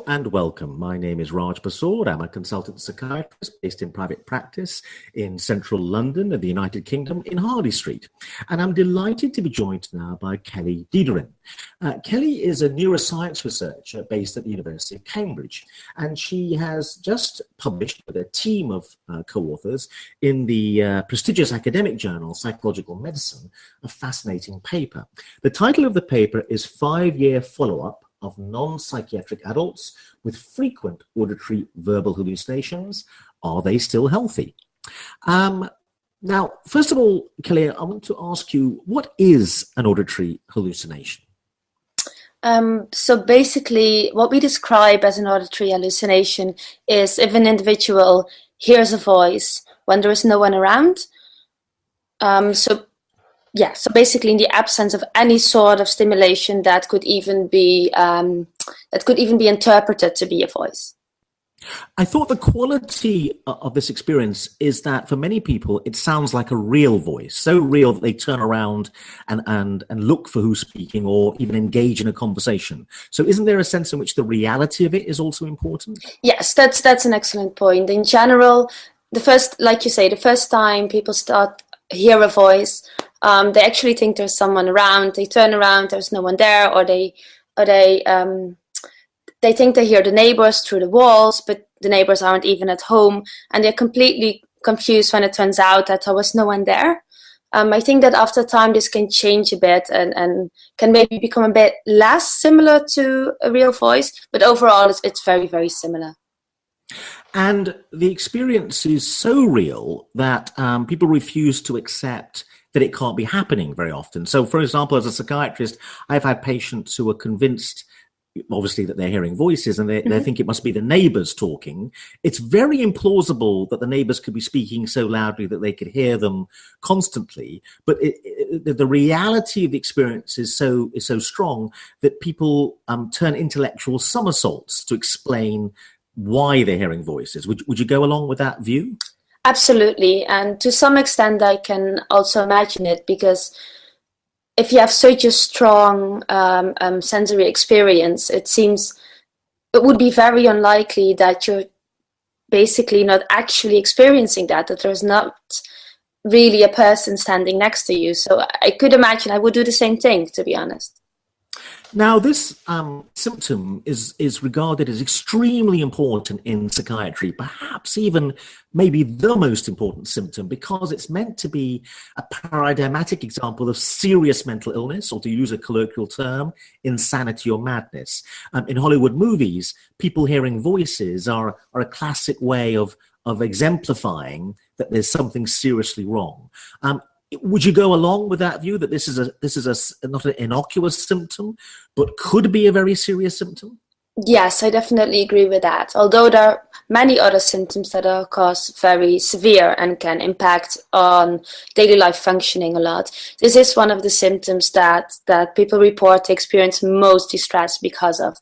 And welcome. My name is Raj Persaud. I'm a consultant psychiatrist based in private practice in central London of the United Kingdom in Harley Street. And I'm delighted to be joined now by Kelly Diederen. Kelly is a neuroscience researcher based at the University of Cambridge, and she has just published with a team of co-authors in the prestigious academic journal Psychological Medicine a fascinating paper. The title of the paper is 5-Year Follow-Up of non-psychiatric adults with frequent auditory verbal hallucinations. Are they still healthy? Now, first of all, Kelly, I want to ask you, what is an auditory hallucination? So basically, what we describe as an auditory hallucination is if an individual hears a voice when there is no one around. So basically, in the absence of any sort of stimulation that could even be interpreted to be a voice. I thought the quality of this experience is that for many people, it sounds like a real voice, so real that they turn around and look for who's speaking or even engage in a conversation. So isn't there a sense in which the reality of it is also important? Yes, that's an excellent point. In general, the first time people hear a voice, they actually think there's someone around. They turn around, there's no one there, or they think they hear the neighbors through the walls, but the neighbors aren't even at home, and they're completely confused when it turns out that there was no one there. I think that after time this can change a bit and can maybe become a bit less similar to a real voice, but overall it's very, very similar. And the experience is so real that people refuse to accept that it can't be happening very often. So, for example, as a psychiatrist, I've had patients who are convinced, obviously, that they're hearing voices and they think it must be the neighbors talking. It's very implausible that the neighbors could be speaking so loudly that they could hear them constantly. But the reality of the experience is so strong that people turn intellectual somersaults to explain why they're hearing voices. Would you go along with that view? Absolutely. And to some extent, I can also imagine it, because if you have such a strong sensory experience, it would be very unlikely that you're basically not actually experiencing that there's not really a person standing next to you. So I could imagine I would do the same thing, to be honest. Now, this symptom is regarded as extremely important in psychiatry, perhaps even maybe the most important symptom, because it's meant to be a paradigmatic example of serious mental illness, or to use a colloquial term, insanity or madness. In Hollywood movies, people hearing voices are a classic way of exemplifying that there's something seriously wrong. Would you go along with that view that this is not an innocuous symptom, but could be a very serious symptom? Yes, I definitely agree with that. Although there are many other symptoms that are, of course, very severe and can impact on daily life functioning a lot, this is one of the symptoms that people report to experience most distress because of.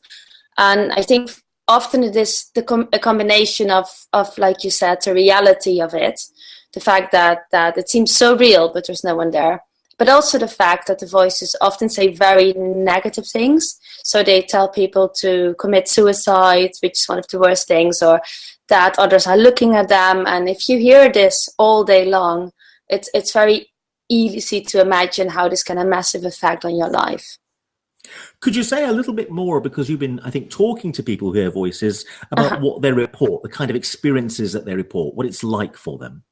And I think often it is a combination of, like you said, the reality of it, the fact that it seems so real, but there's no one there. But also the fact that the voices often say very negative things. So they tell people to commit suicide, which is one of the worst things, or that others are looking at them. And if you hear this all day long, it's very easy to imagine how this can have a massive effect on your life. Could you say a little bit more, because you've been, I think, talking to people who hear voices, about what they report, the kind of experiences that they report, what it's like for them?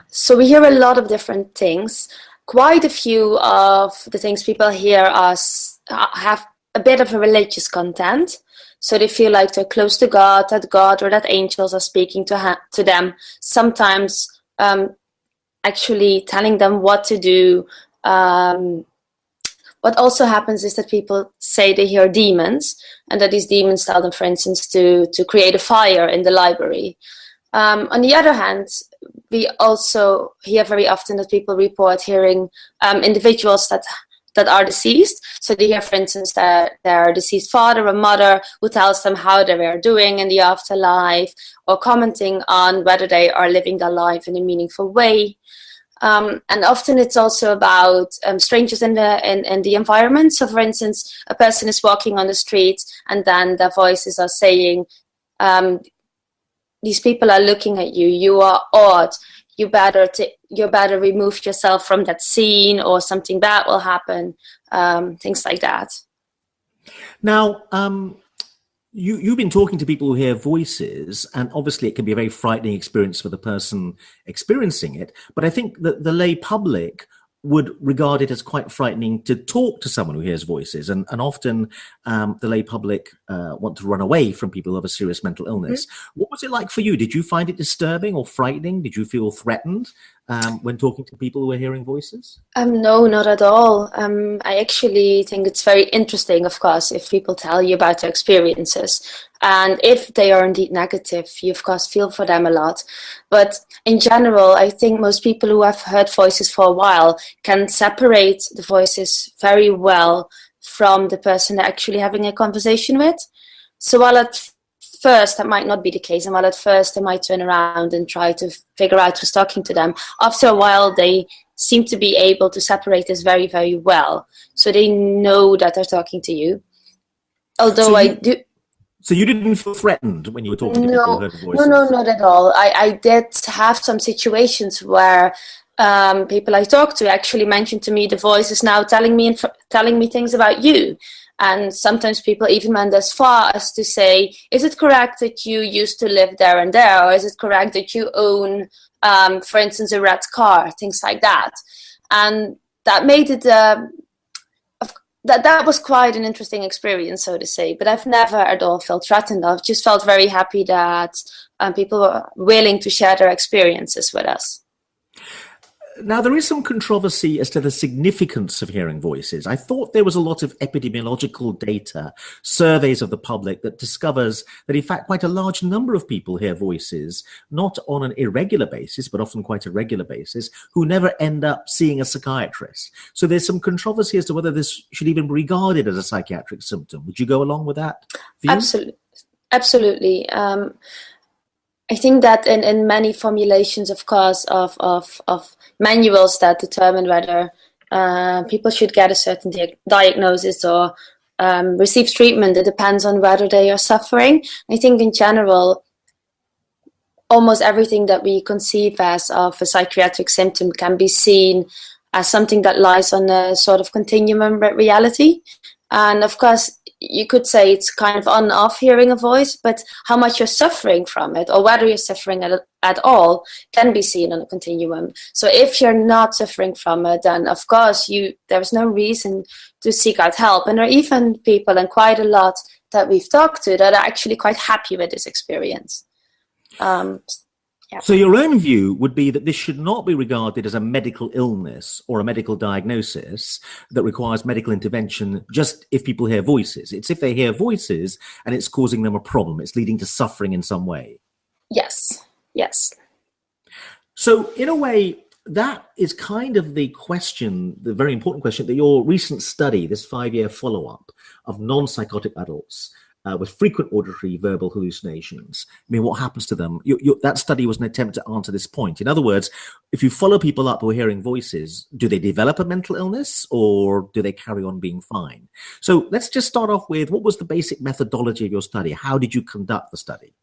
So we hear a lot of different things. Quite a few of the things people hear have a bit of a religious content. So they feel like they're close to God, or that angels are speaking to them. Sometimes actually telling them what to do. What also happens is that people say they hear demons, and that these demons tell them, for instance, to create a fire in the library. On the other hand, we also hear very often that people report hearing individuals that are deceased. So they hear, for instance, their deceased father or mother who tells them how they are doing in the afterlife, or commenting on whether they are living their life in a meaningful way. And often it's also about strangers in the environment. So, for instance, a person is walking on the street, and then their voices are saying, "These people are looking at you. You are odd. You better remove yourself from that scene, or something bad will happen." Things like that. Now, you've been talking to people who hear voices, and obviously it can be a very frightening experience for the person experiencing it. But I think that the lay public would regard it as quite frightening to talk to someone who hears voices. And often the lay public want to run away from people who have a serious mental illness. Mm-hmm. What was it like for you? Did you find it disturbing or frightening? Did you feel threatened when talking to people who were hearing voices? No, not at all. I actually think it's very interesting, of course, if people tell you about their experiences. And if they are indeed negative, you, of course, feel for them a lot. But in general, I think most people who have heard voices for a while can separate the voices very well from the person they're actually having a conversation with. So while at first that might not be the case, and while at first they might turn around and try to figure out who's talking to them, after a while they seem to be able to separate this very, very well. So they know that they're talking to you. Although So you didn't feel threatened when you were talking to people who heard voices? No, not at all. I did have some situations where people I talked to actually mentioned to me, the voice is now telling me things about you. And sometimes people even went as far as to say, is it correct that you used to live there and there? Or is it correct that you own, for instance, a red car? Things like that. And that made it... That was quite an interesting experience, so to say. But I've never at all felt threatened. I've just felt very happy that people were willing to share their experiences with us. Now, there is some controversy as to the significance of hearing voices. I thought there was a lot of epidemiological data, surveys of the public that discovers that, in fact, quite a large number of people hear voices, not on an irregular basis, but often quite a regular basis, who never end up seeing a psychiatrist. So there's some controversy as to whether this should even be regarded as a psychiatric symptom. Would you go along with that view? Absolutely. I think that in many formulations, of course, of manuals that determine whether people should get a certain diagnosis or receive treatment, it depends on whether they are suffering. I think in general, almost everything that we conceive as of a psychiatric symptom can be seen as something that lies on a sort of continuum with reality. And of course, you could say it's kind of on and off hearing a voice, but how much you're suffering from it or whether you're suffering at all can be seen on a continuum. So if you're not suffering from it, then of course there's no reason to seek out help. And there are even people, and quite a lot that we've talked to, that are actually quite happy with this experience. Yeah. So your own view would be that this should not be regarded as a medical illness or a medical diagnosis that requires medical intervention just if people hear voices. It's if they hear voices and it's causing them a problem. It's leading to suffering in some way. Yes. So in a way, that is kind of the question, the very important question that your recent study, this 5-year follow-up of non-psychotic adults, with frequent auditory verbal hallucinations. I mean, what happens to them? That study was an attempt to answer this point. In other words, if you follow people up who are hearing voices, do they develop a mental illness or do they carry on being fine? So let's just start off with, what was the basic methodology of your study? How did you conduct the study?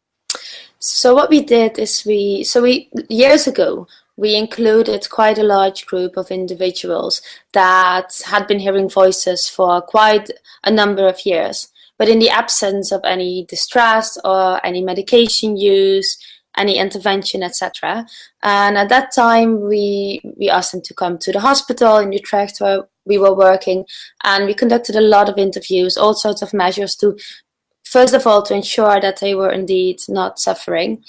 So what we did is years ago, we included quite a large group of individuals that had been hearing voices for quite a number of years. But in the absence of any distress or any medication use, any intervention, etc. And at that time, we asked them to come to the hospital in Utrecht where we were working. And we conducted a lot of interviews, all sorts of measures to, first of all, to ensure that they were indeed not suffering.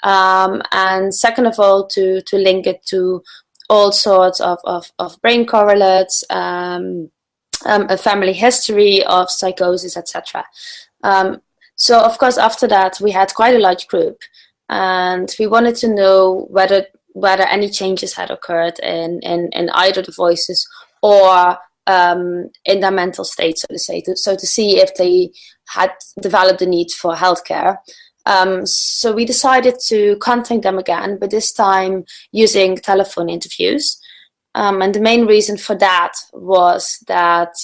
And second of all, to link it to all sorts of brain correlates, a family history of psychosis, etc. So, of course, after that, we had quite a large group, and we wanted to know whether any changes had occurred in either the voices or in their mental state, so to say, to see if they had developed the need for healthcare. So we decided to contact them again, but this time using telephone interviews. And the main reason for that was that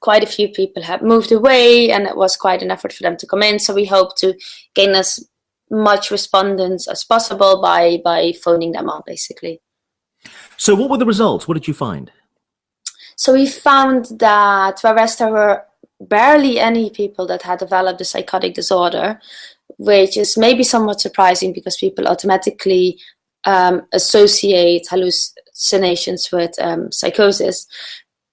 quite a few people had moved away, and it was quite an effort for them to come in. So we hope to gain as much respondents as possible by phoning them up, basically. So what were the results? What did you find? So we found that whereas there were barely any people that had developed a psychotic disorder, which is maybe somewhat surprising because people automatically associate hallucinations with psychosis,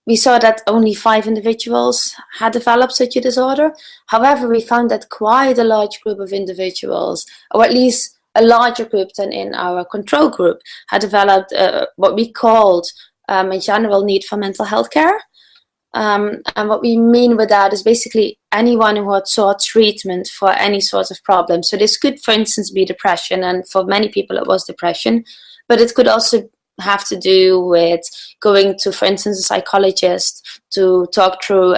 we saw that only 5 individuals had developed such a disorder. However, we found that quite a large group of individuals, or at least a larger group than in our control group, had developed what we called a general need for mental health care. And what we mean with that is basically anyone who had sought treatment for any sort of problem. So this could, for instance, be depression, and for many people it was depression, but it could also have to do with going to, for instance, a psychologist to talk through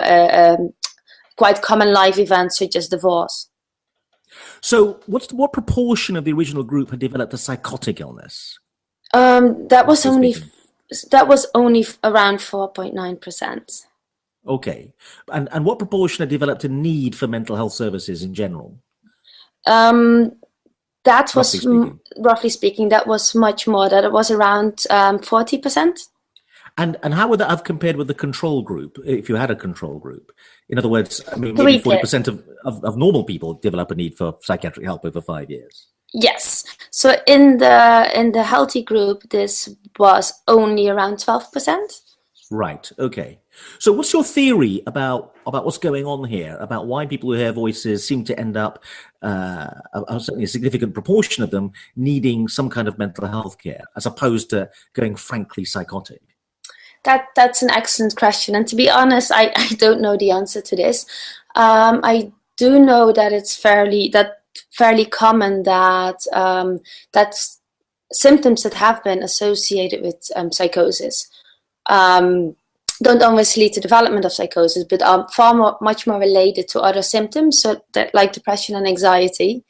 quite common life events such as divorce. So what proportion of the original group had developed a psychotic illness? That was only around 4.9%. Okay. And what proportion had developed a need for mental health services in general? That was, roughly speaking, that was much more. That it was around 40%. And how would that have compared with the control group, if you had a control group? In other words, I mean, maybe 40% of normal people develop a need for psychiatric help over 5 years. Yes. So in the healthy group, this was only around 12%. Right. Okay. So what's your theory about what's going on here, about why people who hear voices seem to end up, certainly a significant proportion of them, needing some kind of mental health care, as opposed to going frankly psychotic? That's an excellent question. And to be honest, I don't know the answer to this. I do know that it's fairly common that symptoms that have been associated with psychosis don't always lead to development of psychosis, but are much more related to other symptoms, so that, like depression and anxiety.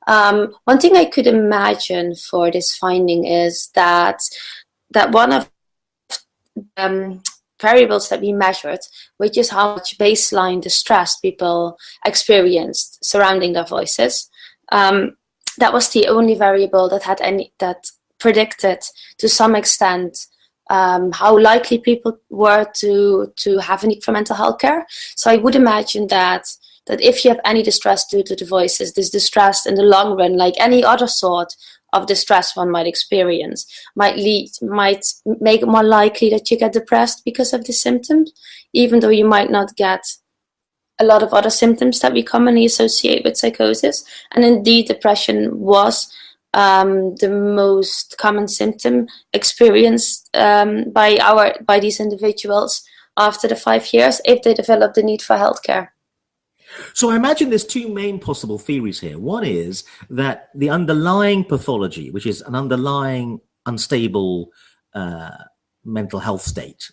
One thing I could imagine for this finding is that one of variables that we measured, which is how much baseline distress people experienced surrounding their voices, that was the only variable that predicted to some extent how likely people were to have a need for mental health care. So I would imagine that if you have any distress due to the voices, this distress in the long run, like any other sort of distress one might experience, might make it more likely that you get depressed because of the symptoms, even though you might not get a lot of other symptoms that we commonly associate with psychosis. And indeed, depression was the most common symptom experienced by these individuals after the 5 years if they developed the need for healthcare. So I imagine there's 2 main possible theories here. One is that the underlying pathology, which is an underlying unstable mental health state,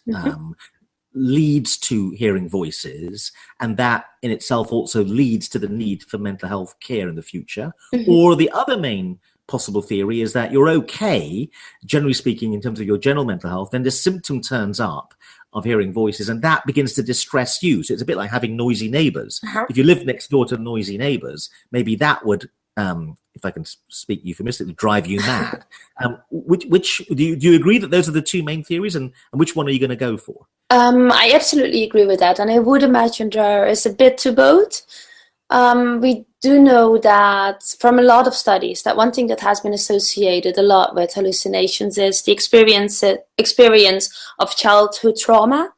leads to hearing voices, and that in itself also leads to the need for mental health care in the future. Or the other main possible theory is that you're okay, generally speaking, in terms of your general mental health, then the symptom turns up of hearing voices, and that begins to distress you. So it's a bit like having noisy neighbors. If you live next door to noisy neighbors, maybe that would, if I can speak euphemistically, drive you mad. Which do you agree that those are the 2 main theories, and which one are you going to go for? I absolutely agree with that, and I would imagine there is a bit to both. We do know that from a lot of studies that one thing that has been associated a lot with hallucinations is the experience of childhood trauma.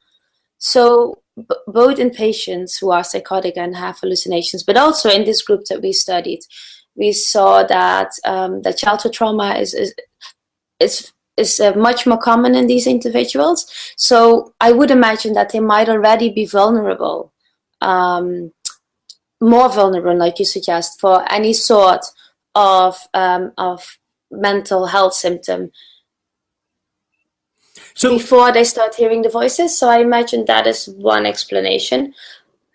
So both in patients who are psychotic and have hallucinations, but also in this group that we studied, we saw that the childhood trauma is much more common in these individuals. So I would imagine that they might already be vulnerable, more vulnerable, like you suggest, for any sort of mental health symptom before they start hearing the voices. So I imagine that is one explanation.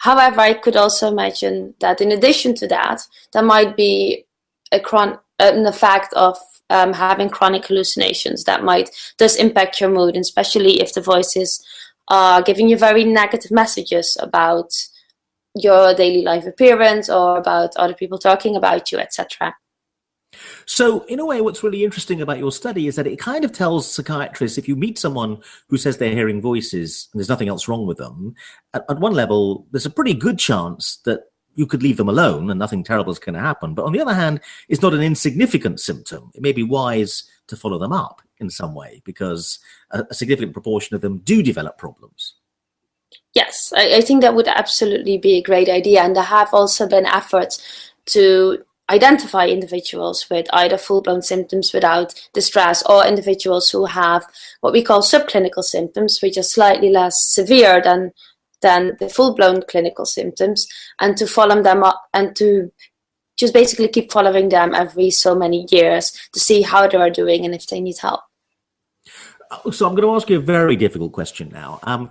However, I could also imagine that in addition to that, there might be an effect of having chronic hallucinations that might thus impact your mood, especially if the voices are giving you very negative messages about your daily life appearance or about other people talking about you, etc. So, in a way, what's really interesting about your study is that it kind of tells psychiatrists, if you meet someone who says they're hearing voices and there's nothing else wrong with them, at one level, there's a pretty good chance that you could leave them alone and nothing terrible is going to happen. But on the other hand, it's not an insignificant symptom. It may be wise to follow them up in some way because a significant proportion of them do develop problems. Yes, I think that would absolutely be a great idea. And there have also been efforts to identify individuals with either full-blown symptoms without distress or individuals who have what we call subclinical symptoms, which are slightly less severe than the full-blown clinical symptoms, and to follow them up and to just basically keep following them every so many years to see how they are doing and if they need help. So I'm going to ask you a very difficult question now.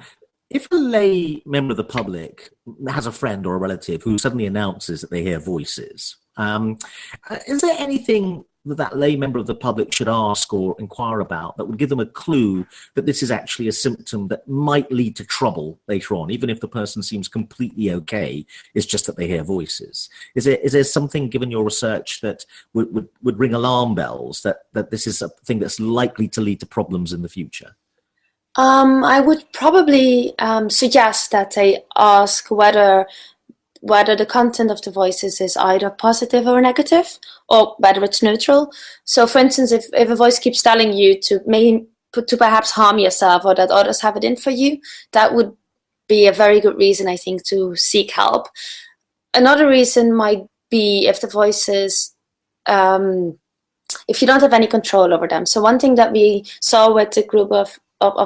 If a lay member of the public has a friend or a relative who suddenly announces that they hear voices, is there anything that lay member of the public should ask or inquire about that would give them a clue that this is actually a symptom that might lead to trouble later on, even if the person seems completely okay? It's just that they hear voices. Is there something, given your research, that would ring alarm bells that this is something that's likely to lead to problems in the future? I would probably suggest that they ask whether the content of the voices is either positive or negative, or whether it's neutral. So, for instance, if a voice keeps telling you to perhaps harm yourself or that others have it in for you, that would be a very good reason, I think, to seek help. Another reason might be if the voices, if you don't have any control over them. So one thing that we saw with the group of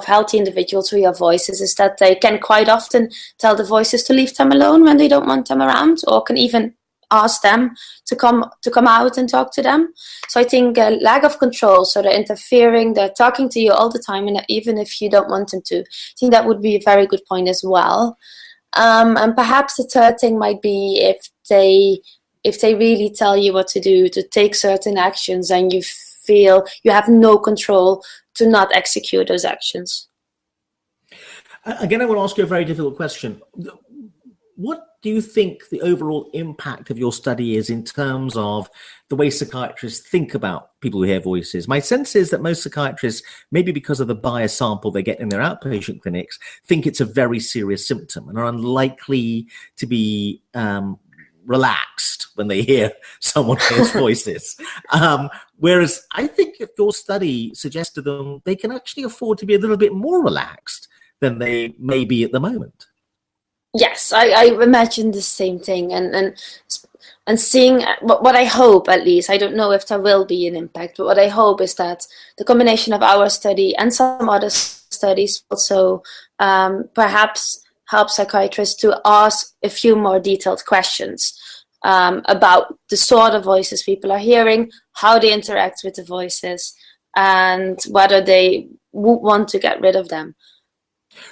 healthy individuals who hear voices is that they can quite often tell the voices to leave them alone when they don't want them around, or can even ask them to come out and talk to them. So I think a lack of control, so they're interfering, they're talking to you all the time, and even if you don't want them to, I think that would be a very good point as well. And perhaps the third thing might be if they really tell you what to do, to take certain actions, and you feel you have no control to not execute those actions. Again, I want to ask you a very difficult question. What do you think the overall impact of your study is in terms of the way psychiatrists think about people who hear voices? My sense is that most psychiatrists, maybe because of the bias sample they get in their outpatient clinics, think it's a very serious symptom and are unlikely to be relaxed when they hear someone hears voices. Whereas I think if your study suggests to them they can actually afford to be a little bit more relaxed than they may be at the moment. Yes, I imagine the same thing, and seeing what I hope, at least, I don't know if there will be an impact, but what I hope is that the combination of our study and some other studies also perhaps help psychiatrists to ask a few more detailed questions about the sort of voices people are hearing, how they interact with the voices, and whether they would want to get rid of them.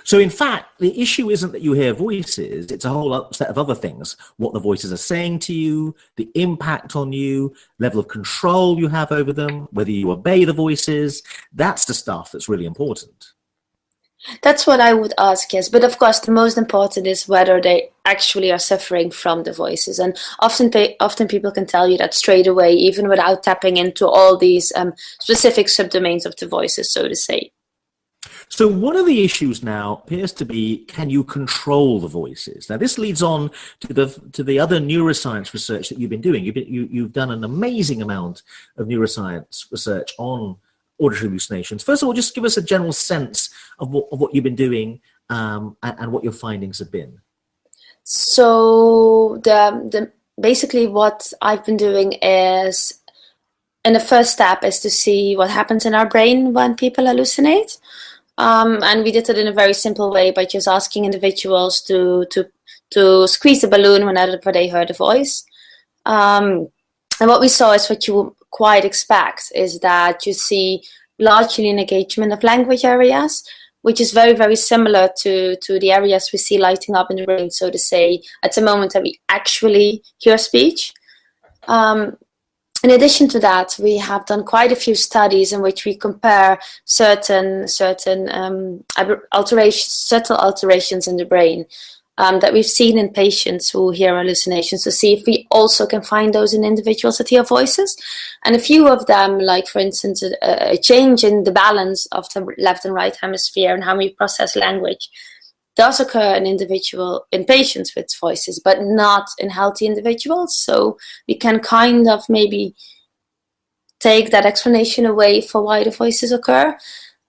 So, in fact, the issue isn't that you hear voices, it's a whole set of other things. What the voices are saying to you, the impact on you, level of control you have over them, whether you obey the voices. That's the stuff that's really important. That's what I would ask, yes. But of course, the most important is whether they actually are suffering from the voices. And often people can tell you that straight away, even without tapping into all these specific subdomains of the voices, so to say. So one of the issues now appears to be, can you control the voices? Now, this leads on to the other neuroscience research that you've been doing. You've done an amazing amount of neuroscience research on auditory hallucinations. First of all, just give us a general sense of what you've been doing and what your findings have been. So basically what I've been doing is, in the first step, is to see what happens in our brain when people hallucinate. And we did it in a very simple way by just asking individuals to squeeze a balloon whenever they heard a voice. And what we saw is what you quite expect, is that you see largely an engagement of language areas, which is very, very similar to the areas we see lighting up in the brain, so to say, at the moment that we actually hear speech. In addition to that, we have done quite a few studies in which we compare certain subtle alterations in the brain that we've seen in patients who hear hallucinations, to see if we also can find those in individuals that hear voices. And a few of them, like for instance, a change in the balance of the left and right hemisphere and how we process language, does occur in patients with voices, but not in healthy individuals. So we can kind of maybe take that explanation away for why the voices occur.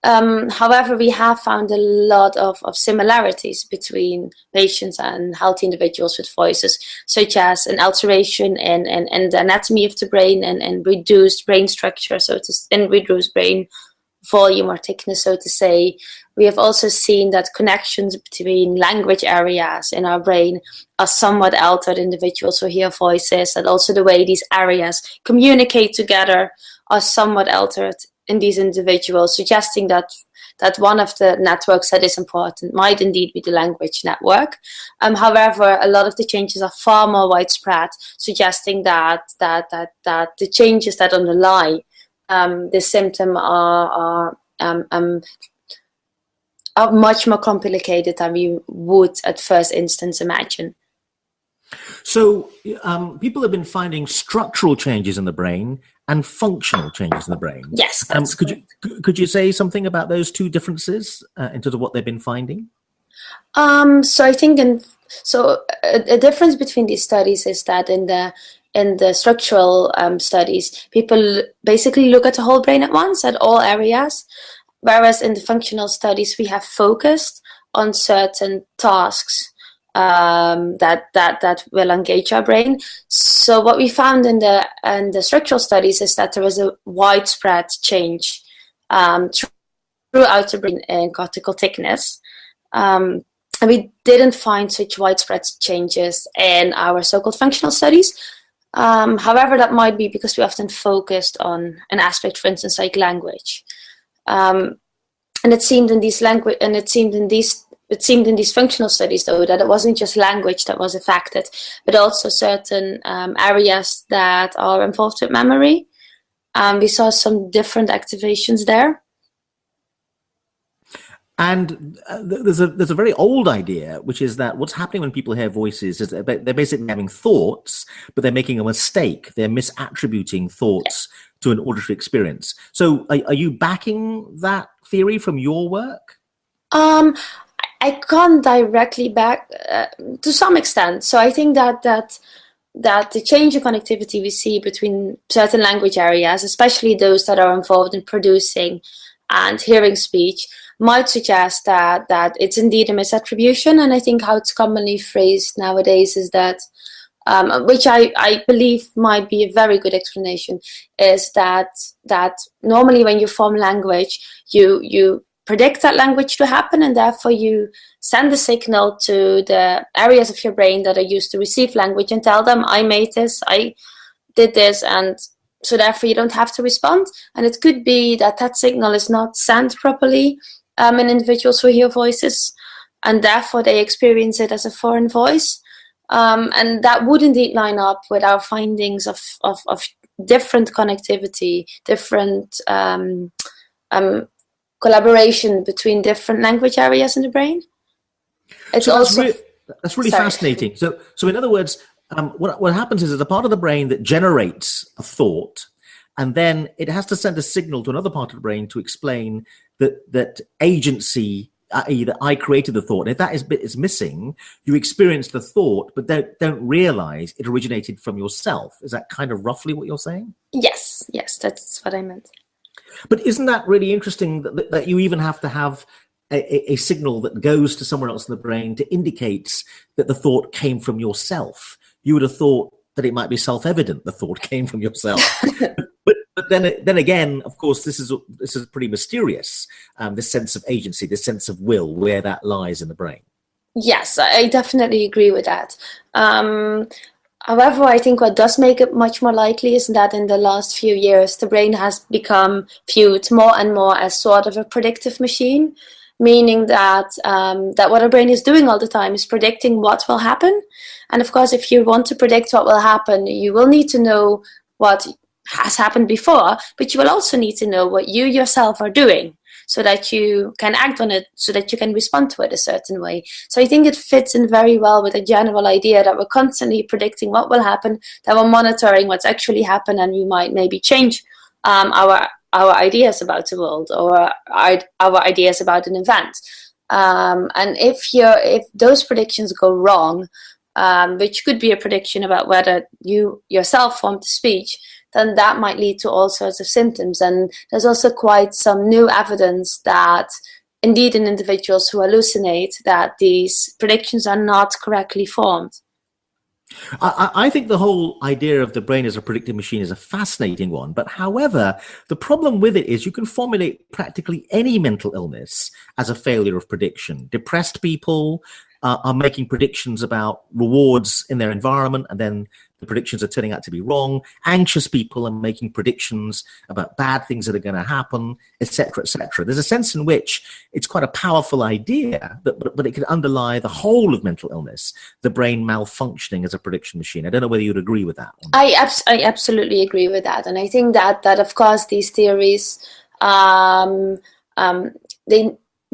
However, we have found a lot of similarities between patients and healthy individuals with voices, such as an alteration in the anatomy of the brain and reduced brain structure, and reduced brain volume or thickness, so to say. We have also seen that connections between language areas in our brain are somewhat altered in individuals who hear voices, and also the way these areas communicate together are somewhat altered in these individuals, suggesting that one of the networks that is important might indeed be the language network. However, a lot of the changes are far more widespread, suggesting that the changes that underlie the symptom are much more complicated than we would at first instance imagine. So people have been finding structural changes in the brain and functional changes in the brain. Yes, that's could you say something about those two differences in terms of what they've been finding? So I think a difference between these studies is that in the structural studies, people basically look at the whole brain at once, at all areas, whereas in the functional studies, we have focused on certain tasks that will engage our brain. So what we found in the structural studies is that there was a widespread change throughout the brain in cortical thickness. And we didn't find such widespread changes in our so-called functional studies. However, that might be because we often focused on an aspect, for instance, like language. And it seemed in these functional studies, though, that it wasn't just language that was affected, but also certain areas that are involved with memory. We saw some different activations there. And there's a very old idea, which is that what's happening when people hear voices is that they're basically having thoughts, but they're making a mistake. They're misattributing thoughts to an auditory experience. So are you backing that theory from your work? I can't directly back to some extent. So I think that the change in connectivity we see between certain language areas, especially those that are involved in producing and hearing speech, might suggest that it's indeed a misattribution. And I think how it's commonly phrased nowadays is that, which I believe might be a very good explanation, is that normally when you form language, you predict that language to happen, and therefore you send a signal to the areas of your brain that are used to receive language and tell them, I made this, I did this, and so therefore you don't have to respond. And it could be that signal is not sent properly in individuals who hear voices, and therefore they experience it as a foreign voice. And that would indeed line up with our findings of different connectivity, different collaboration between different language areas in the brain. It's so also that's really fascinating. So in other words, what happens is there's a part of the brain that generates a thought, and then it has to send a signal to another part of the brain to explain that agency, i.e. that I created the thought. And if that bit is missing, you experience the thought, but don't realize it originated from yourself. Is that kind of roughly what you're saying? Yes, that's what I meant. But isn't that really interesting that you even have to have a signal that goes to somewhere else in the brain to indicate that the thought came from yourself? You would have thought that it might be self-evident the thought came from yourself. But then again, of course, this is pretty mysterious. This sense of agency, this sense of will, where that lies in the brain. Yes, I definitely agree with that. However, I think what does make it much more likely is that in the last few years, the brain has become viewed more and more as sort of a predictive machine. meaning that that what our brain is doing all the time is predicting what will happen. And of course, if you want to predict what will happen, you will need to know what has happened before, but you will also need to know what you yourself are doing, so that you can act on it, so that you can respond to it a certain way. So I think it fits in very well with the general idea that we're constantly predicting what will happen, that we're monitoring what's actually happened, and we might maybe change our ideas about the world, or our ideas about an event. And if those predictions go wrong, which could be a prediction about whether you yourself formed the speech, then that might lead to all sorts of symptoms. And there's also quite some new evidence that indeed in individuals who hallucinate, that these predictions are not correctly formed. I think the whole idea of the brain as a predictive machine is a fascinating one. But however, the problem with it is you can formulate practically any mental illness as a failure of prediction. Depressed people are making predictions about rewards in their environment, and then the predictions are turning out to be wrong. Anxious people are making predictions about bad things that are going to happen, etc., etc. There's a sense in which it's quite a powerful idea, but it could underlie the whole of mental illness, the brain malfunctioning as a prediction machine. I don't know whether you'd agree with that. I absolutely agree with that. And I think that of course these theories, they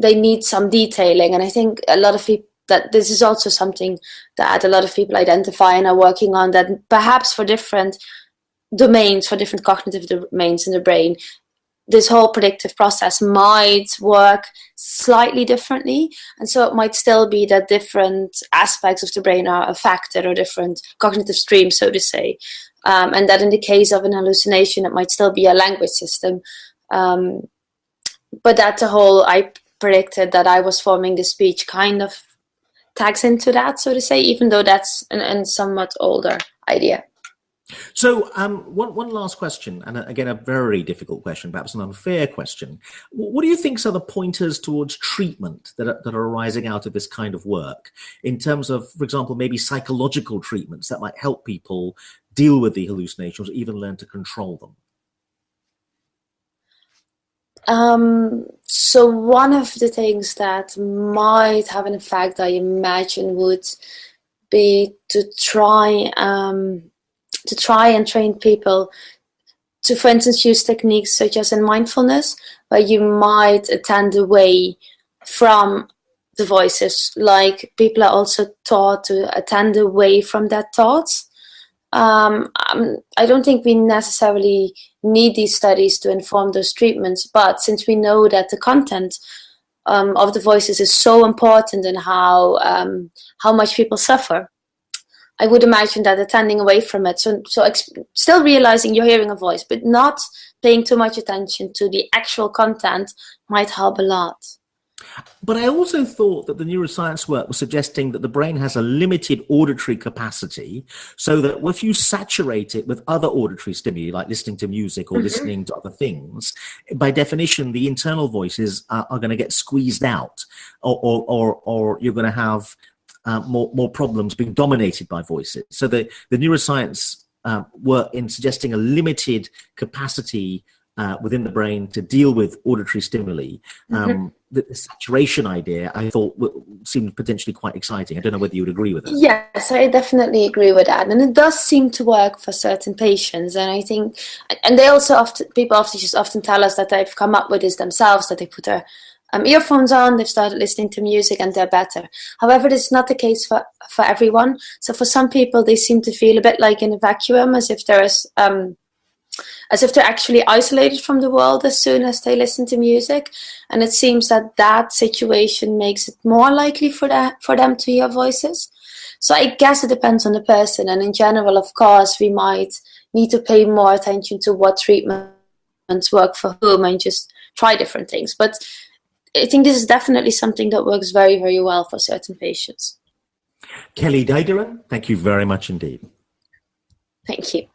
need some detailing. And I think a lot of people, that this is also something that a lot of people identify and are working on, that perhaps for different domains, for different cognitive domains in the brain, this whole predictive process might work slightly differently. And so it might still be that different aspects of the brain are affected, or different cognitive streams, so to say. And that in the case of an hallucination, it might still be a language system. But that the whole, I predicted that I was forming the speech, kind of tags into that, so to say, even though that's a somewhat older idea. So one last question, and again, a very difficult question, perhaps an unfair question. What do you think are the pointers towards treatment that are arising out of this kind of work, in terms of, for example, maybe psychological treatments that might help people deal with the hallucinations, or even learn to control them? So one of the things that might have an effect, I imagine, would be to try and train people to, for instance, use techniques such as in mindfulness, where you might attend away from the voices. Like, people are also taught to attend away from their thoughts. I don't think we necessarily need these studies to inform those treatments, but since we know that the content of the voices is so important in how much people suffer, I would imagine that attending away from it, so still realizing you're hearing a voice, but not paying too much attention to the actual content, might help a lot. But I also thought that the neuroscience work was suggesting that the brain has a limited auditory capacity, so that if you saturate it with other auditory stimuli, like listening to music or listening to other things, by definition, the internal voices are going to get squeezed out, or you're going to have more problems being dominated by voices. So the neuroscience work in suggesting a limited capacity within the brain to deal with auditory stimuli. The saturation idea, I thought, seemed potentially quite exciting. I don't know whether you would agree with that. Yes, I definitely agree with that. And it does seem to work for certain patients. And I think, and they also people often tell us that they've come up with this themselves, that they put their earphones on, they've started listening to music, and they're better. However, this is not the case for everyone. So for some people, they seem to feel a bit like in a vacuum, as if they're actually isolated from the world as soon as they listen to music. And it seems that situation makes it more likely for them to hear voices. So I guess it depends on the person. And in general, of course, we might need to pay more attention to what treatments work for whom, and just try different things. But I think this is definitely something that works very, very well for certain patients. Kelly Diederen, thank you very much indeed. Thank you.